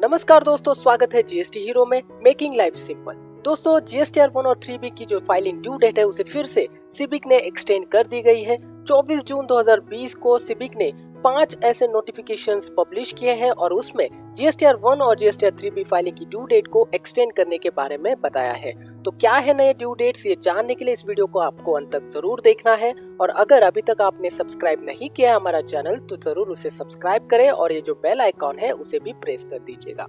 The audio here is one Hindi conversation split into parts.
नमस्कार दोस्तों, स्वागत है जीएसटी हीरो में मेकिंग लाइफ सिंपल। दोस्तों, जीएसटीआर 1 और 3B की जो फाइलिंग ड्यू डेट है उसे फिर से सिबिक ने एक्सटेंड कर दी गई है। 24 जून 2020 को सिबिक ने 5 ऐसे नोटिफिकेशंस पब्लिश किए हैं और उसमें जीएसटीआर 1 और जीएसटीआर 3B फाइलिंग की ड्यू डेट को एक्सटेंड करने के बारे में बताया है। तो क्या है नए ड्यू डेट्स, ये जानने के लिए इस वीडियो को आपको अंत तक जरूर देखना है। और अगर अभी तक आपने सब्सक्राइब नहीं किया है हमारा चैनल तो जरूर उसे सब्सक्राइब करें और ये जो बेल आइकॉन है उसे भी प्रेस कर दीजिएगा।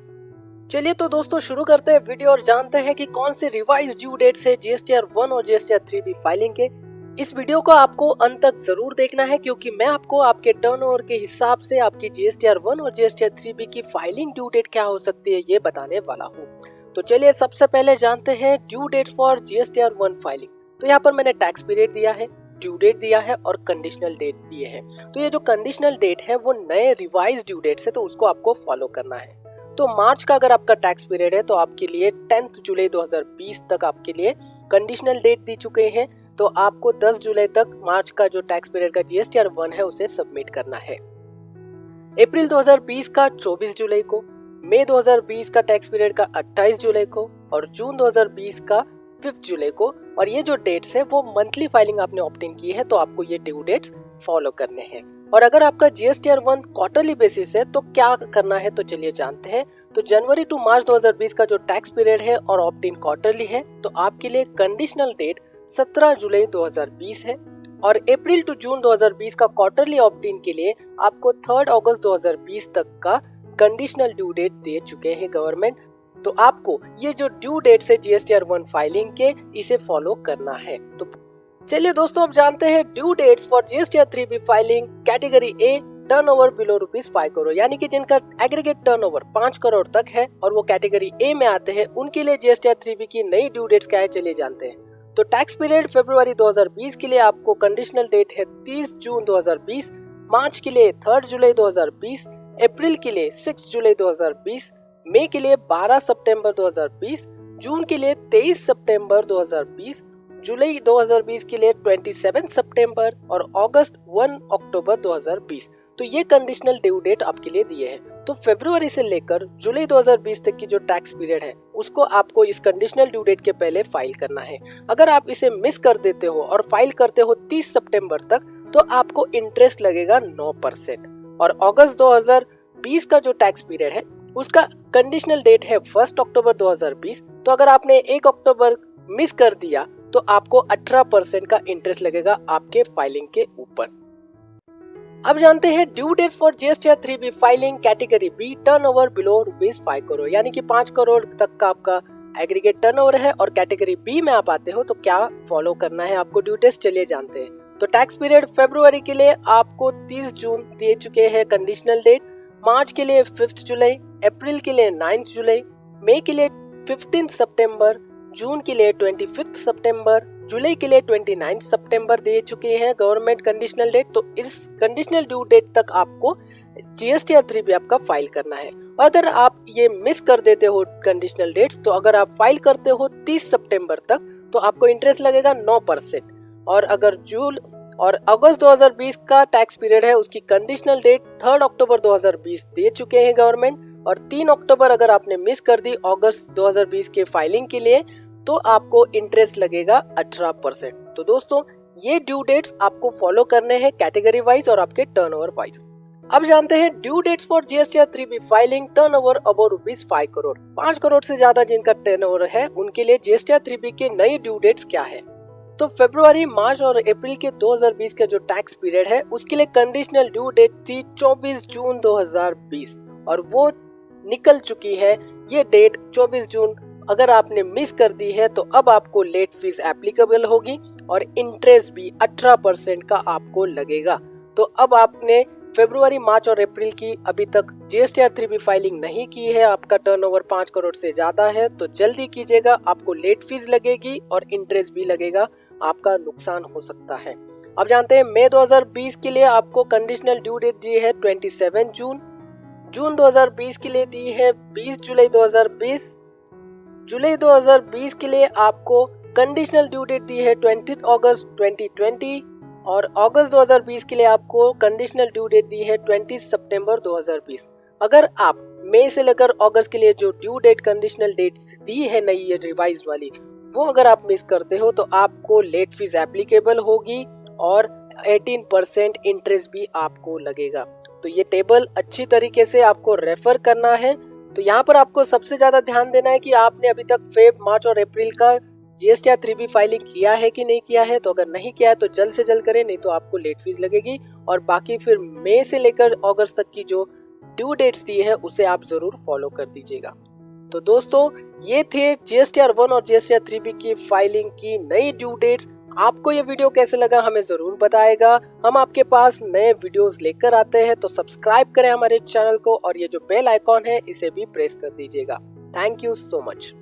चलिए तो दोस्तों शुरू करते हैं वीडियो और जानते हैं कि कौन से रिवाइज ड्यू डेट्स है जीएसटीआर 1 और जीएसटीआर 3B फाइलिंग के। इस वीडियो को आपको अंत तक जरूर देखना है क्योंकि मैं आपको आपके टर्नओवर के हिसाब से आपकी जीएसटीआर 1 और जीएसटीआर 3B की फाइलिंग ड्यू डेट क्या हो सकती है ये बताने वाला हूँ। तो चलिए सबसे पहले जानते हैं due date for GSTR 1 filing. तो यहाँ पर मैंने टैक्स पीरियड दिया है, ड्यू डेट दिया है और कंडीशनल डेट दिए हैं। तो ये जो कंडीशनल डेट है वो नए रिवाइज ड्यू डेट है, तो उसको आपको फॉलो करना है। तो मार्च का अगर आपका टैक्स पीरियड है तो आपके लिए 10 जुलाई 2020 तक आपके लिए कंडीशनल डेट दी चुके हैं। तो आपको 10 जुलाई तक मार्च का जो टैक्स पीरियड का जीएसटीआर 1 है उसे सबमिट करना है। अप्रैल 2020 का 24 जुलाई को, मई 2020 का टैक्स पीरियड का 28 जुलाई को और जून 2020 का 5 जुलाई को। और ये जो डेट्स है वो मंथली फाइलिंग आपने ऑप्ट इन की है तो आपको ये ड्यू डेट्स फॉलो करने हैं। और अगर आपका जीएसटीआर 1 क्वार्टरली बेसिस है तो क्या करना है तो चलिए जानते हैं। तो जनवरी टू मार्च 2020 का जो टैक्स पीरियड है और ऑप्ट इन क्वार्टरली है तो आपके लिए कंडीशनल डेट 17 जुलाई 2020 है। और अप्रैल टू जून 2020 का क्वार्टरली ऑप्ट इन के लिए आपको 3 अगस्त 2020 तक का कंडीशनल ड्यू डेट दे चुके हैं गवर्नमेंट। तो आपको ये जो ड्यू डेट्स है जीएसटीआर 1 फाइलिंग के इसे फॉलो करना है। तो चलिए दोस्तों अब जानते हैं due dates for GSTR 3B filing category A turnover below ₹5 crore, यानी कि जिनका एग्रीगेट टर्नओवर 5 करोड़ तक है और वो कैटेगरी ए में आते हैं, उनके लिए जीएसटीआर 3B की नई ड्यू डेट्स क्या है चलिए जानते हैं। तो टैक्स पीरियड फरवरी 2020 के लिए आपको कंडीशनल डेट है 30 जून 2020, मार्च के लिए 3 जुलाई 2020, अप्रैल के लिए 6 जुलाई 2020, मई के लिए 12 सितंबर 2020, जून के लिए 23 सितंबर 2020, जुलाई 2020 के लिए 27 सितंबर और अगस्त 1 अक्टूबर 2020। तो ये कंडीशनल ड्यू डेट आपके लिए दिए हैं। तो फरवरी से लेकर जुलाई 2020 तक की जो टैक्स पीरियड है उसको आपको इस कंडीशनल ड्यू डेट के पहले फाइल करना है। अगर आप इसे मिस कर देते हो और फाइल करते हो 30 सितंबर तक तो आपको इंटरेस्ट लगेगा 9%। और अगस्त 2020 का जो टैक्स पीरियड है उसका कंडीशनल डेट है 1 अक्टूबर 2020। तो अगर आपने 1 अक्टूबर मिस कर दिया तो आपको 18% का इंटरेस्ट लगेगा आपके फाइलिंग के ऊपर। अब जानते हैं due dates for GSTR 3B filing category B turnover below ₹5 crore, यानी कि 5 करोड़ तक का आपका एग्रीगेट टर्नओवर है और कैटेगरी बी में आप आते हो तो क्या फॉलो करना है आपको ड्यू डेट्स चलिए जानते हैं। तो टैक्स पीरियड फरवरी के लिए आपको 30 जून दे चुके हैं कंडीशनल डेट, मार्च के लिए 5 जुलाई, अप्रैल के लिए 9 जुलाई, मई के लिए 15 सितंबर, जून के लिए 25 सितंबर, जुलाई के लिए 29 सितंबर दे चुके हैं गवर्नमेंट कंडीशनल डेट। तो इस कंडीशनल ड्यू डेट तक आपको जीएसटीआर 3B आपका फाइल करना है। अगर आप ये मिस कर देते हो कंडीशनल डेट्स तो अगर आप फाइल करते हो 30 सितंबर तक तो आपको इंटरेस्ट लगेगा 9%। और अगर जून और अगस्त 2020 का टैक्स पीरियड है उसकी कंडीशनल डेट 3 अक्टूबर 2020 दे चुके हैं गवर्नमेंट। और 3 अक्टूबर अगर आपने मिस कर दी अगस्त 2020 के फाइलिंग के लिए तो आपको इंटरेस्ट लगेगा 18%। तो दोस्तों ये ड्यू डेट्स आपको फॉलो करने हैं कैटेगरी वाइज और आपके टर्नओवर वाइज। अब जानते हैं due dates for GSTR 3B filing turnover above ₹5 crore. 5 crore से ज्यादा जिनका टर्नओवर है उनके लिए जीएसटीआर 3B के नई ड्यू डेट्स क्या है। तो फरवरी, मार्च और अप्रैल के 2020 का जो टैक्स पीरियड है उसके लिए कंडीशनल ड्यू डेट थी 24 जून 2020 और वो निकल चुकी है ये डेट 24 जून। अगर आपने मिस कर दी है तो अब आपको लेट फीस एप्लीकेबल होगी और इंटरेस्ट भी 18% का आपको लगेगा। तो अब आपने फरवरी, मार्च और अप्रैल की अभी तक जीएसटीआर 3B फाइलिंग नहीं की है, आपका टर्नओवर 5 करोड़ से ज्यादा है तो जल्दी कीजिएगा, आपको लेट फीस लगेगी और इंटरेस्ट भी लगेगा, आपका नुकसान हो सकता है। अब जानते हैं मई 2020 के लिए आपको कंडीशनल ड्यू डेट दी है 27 जून, जून 2020 के लिए दी है 20 जुलाई 2020, जुलाई 2020 के लिए आपको कंडीशनल ड्यू डेट दी है 20 अगस्त 2020 और अगस्त 2020 के लिए आपको कंडीशनल ड्यू डेट दी है 20 सितंबर 2020। अगर आप मई से लेकर अगस्त के लिए जो ड्यू डेट कंडीशनल डेट्स दी है नई ये रिवाइज वाली, वो अगर आप मिस करते हो तो आपको लेट फीस एप्लीकेबल होगी और 18% इंटरेस्ट भी आपको लगेगा। तो ये टेबल अच्छी तरीके से आपको रेफर करना है। तो यहाँ पर आपको सबसे ज्यादा ध्यान देना है कि आपने अभी तक फेब, मार्च और अप्रैल का जीएसटीआर 3B फाइलिंग किया है कि नहीं किया है। तो अगर नहीं किया है तो जल्द से जल्द करें, नहीं तो आपको लेट फीस लगेगी। और बाकी फिर मई से लेकर अगस्त तक की जो ड्यू डेट्स दी है उसे आप जरूर फॉलो कर दीजिएगा। तो दोस्तों ये थे जीएसटीआर 1 और जीएसटीआर 3B की फाइलिंग की नई ड्यू डेट्स। आपको ये वीडियो कैसे लगा हमें जरूर बताएगा। हम आपके पास नए वीडियोस लेकर आते हैं, तो सब्सक्राइब करें हमारे चैनल को और ये जो बेल आइकॉन है इसे भी प्रेस कर दीजिएगा। Thank you so much.